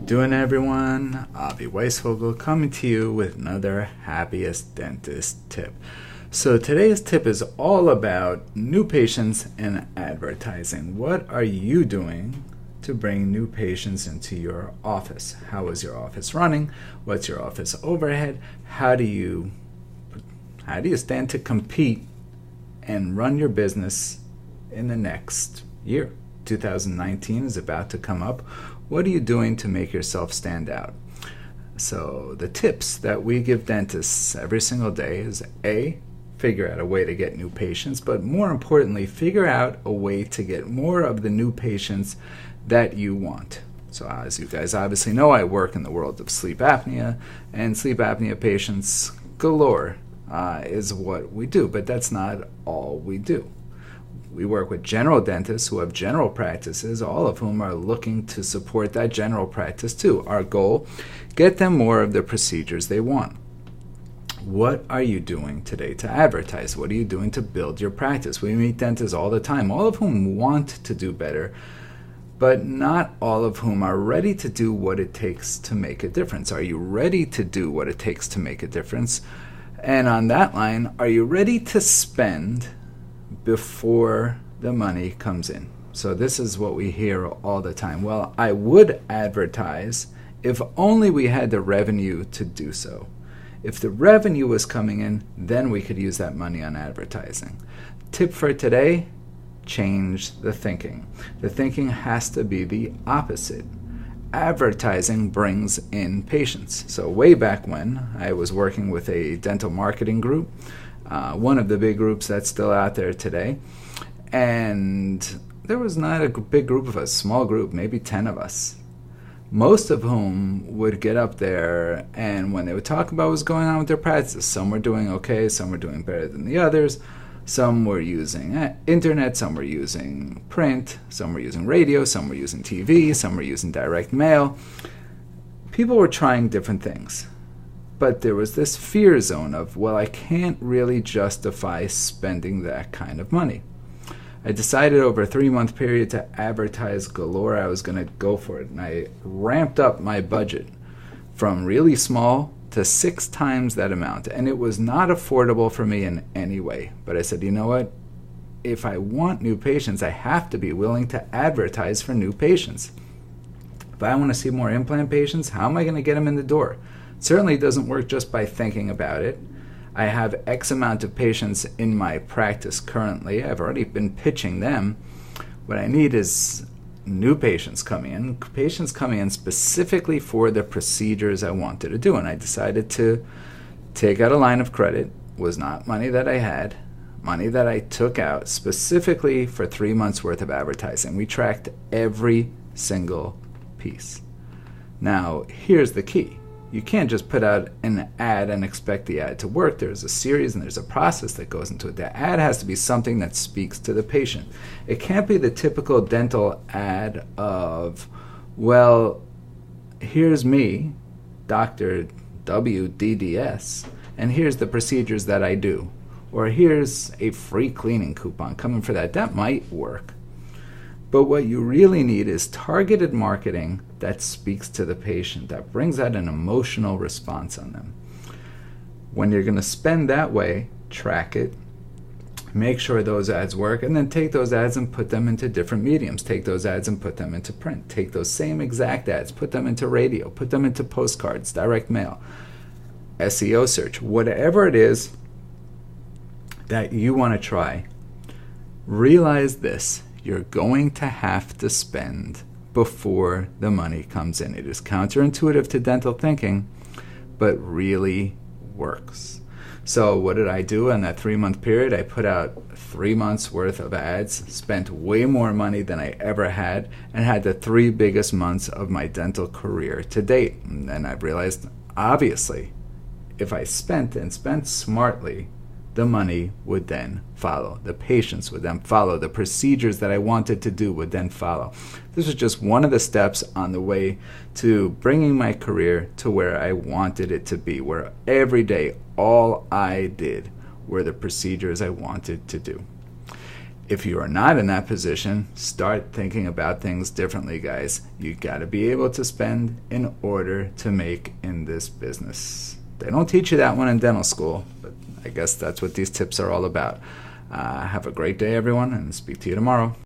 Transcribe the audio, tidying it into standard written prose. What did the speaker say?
doing, everyone? I'll be Weisfogel coming to you with another Happiest Dentist tip. So today's tip is all about new patients and advertising. What are you doing to bring new patients into your office? How is your office running? What's your office overhead? How do you stand to compete and run your business in the next year? 2019 is about to come up. What are you doing to make yourself stand out? So the tips that we give dentists every single day is A, figure out a way to get new patients, but more importantly, figure out a way to get more of the new patients that you want. So as you guys obviously know, I work in the world of sleep apnea, and sleep apnea patients galore is what we do, but that's not all we do. We work with general dentists who have general practices, all of whom are looking to support that general practice too. Our goal, get them more of the procedures they want. What are you doing today to advertise? What are you doing to build your practice? We meet dentists all the time, all of whom want to do better, but not all of whom are ready to do what it takes to make a difference. Are you ready to do what it takes to make a difference? And on that line, are you ready to spend before the money comes in? So this is what we hear all the time. Well, I would advertise if only we had the revenue to do so. If the revenue was coming in, then we could use that money on advertising. Tip for today, change the thinking. The thinking has to be the opposite. Advertising brings in patients. So way back when I was working with a dental marketing group, one of the big groups that's still out there today, and there was not a big group of us, small group, maybe 10 of us, most of whom would get up there, and when they would talk about what's going on with their practices, some were doing okay, some were doing better than the others, some were using internet, some were using print, some were using radio, some were using TV, some were using direct mail. People were trying different things. But there was this fear zone of, well, I can't really justify spending that kind of money. I decided over a 3-month period to advertise galore. I was going to go for it. And I ramped up my budget from really small to 6 times that amount. And it was not affordable for me in any way. But I said, you know what? If I want new patients, I have to be willing to advertise for new patients. If I want to see more implant patients, how am I going to get them in the door? Certainly doesn't work just by thinking about it. I have X amount of patients in my practice currently. I've already been pitching them. What I need is new patients coming in specifically for the procedures I wanted to do. And I decided to take out a line of credit. It was not money that I had, money that I took out specifically for 3 months worth of advertising. We tracked every single piece. Now, here's the key. You can't just put out an ad and expect the ad to work. There's a series and there's a process that goes into it. The ad has to be something that speaks to the patient. It can't be the typical dental ad of, well, here's me, Dr. WDDS, and here's the procedures that I do. Or here's a free cleaning coupon coming for that. That might work. But what you really need is targeted marketing that speaks to the patient, that brings out an emotional response on them. When you're going to spend that way, track it, make sure those ads work, and then take those ads and put them into different mediums. Take those ads and put them into print. Take those same exact ads, put them into radio, put them into postcards, direct mail, SEO search, whatever it is that you want to try. Realize this. You're going to have to spend before the money comes in. It is counterintuitive to dental thinking, but really works. So what did I do in that 3-month period? I put out 3 months worth of ads, spent way more money than I ever had, and had the 3 biggest months of my dental career to date. And then I realized, obviously, if I spent smartly, the money would then follow. The patients would then follow. The procedures that I wanted to do would then follow. This was just one of the steps on the way to bringing my career to where I wanted it to be, where every day all I did were the procedures I wanted to do. if you are not in that position, start thinking about things differently, guys. You got to be able to spend in order to make in this business. They don't teach you that one in dental school, but I guess that's what these tips are all about. Have a great day, everyone, and speak to you tomorrow.